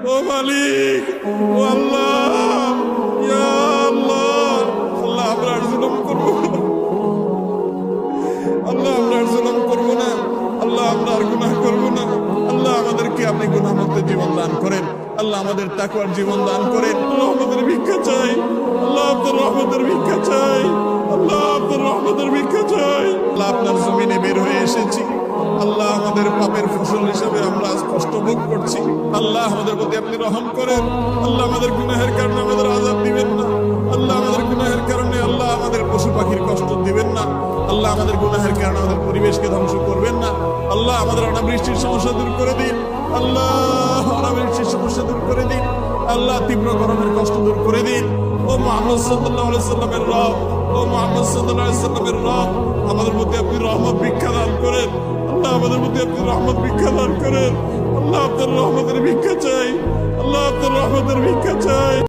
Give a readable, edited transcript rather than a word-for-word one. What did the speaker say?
ও মালিক, ও আল্লাহ, ইয়া আল্লাহ, আল্লাহ আমরা আর জুলুম করবো না, আল্লাহ আমরা আর জুলুম করবো না, আল্লাহ আমরা আর গুনাহ করবো না। আল্লাহ আমাদেরকে আপনি গুনাহমুক্ত জীবন দান করেন, আল্লাহ আমাদের তাকওয়ার জীবন দান করেন। আল্লাহ আমাদের ভিক্ষা চাই, আল্লাহ আপনার রহমতের ভিক্ষা চাই, আল্লাহ আপনার রহমতের ভিক্ষা চাই। আল্লাহ আপনার জমিনে বের হয়ে এসেছি, আল্লাহ আমাদের পাপের ফসল হিসাবে আমরা আজ কষ্ট ভোগ করছি। আল্লাহ আমাদের প্রতি আপনি রহম করেন, আল্লাহ আমাদের গুনাহের কারণে আমাদের আযাব দিবেন না, আল্লাহ আমাদের গুনাহের কারণে আল্লাহ আমাদের পশু পাখির কষ্ট দিবেন না, আল্লাহ আমাদের গুনাহের কারণে আমাদের পরিবেশকে ধ্বংস করবেন না। আল্লাহ আমাদের অনাবৃষ্টির সমস্যা দূর করে দিন, আল্লাহ অনাবৃষ্টির সমস্যা দূর করে দিন, আল্লাহ তীব্র গরমের কষ্ট দূর করে দিন। ও মুহাম্মদ সাল্লাল্লাহু আলাইহি সাল্লামের রব, ও মুহাম্মদ সাল্লাল্লাহু আলাইহি সাল্লামের রব, আমাদের প্রতি আপনি রহমত ভিক্ষা দান করেন, আল্লাহ আমাদের প্রতি আপনি রহমত ভিক্ষা দান করেন। আল্লাহ আপনার রহমতের ভিক্ষা চাই, আল্লাহ আপনার রহমতের ভিক্ষা চাই।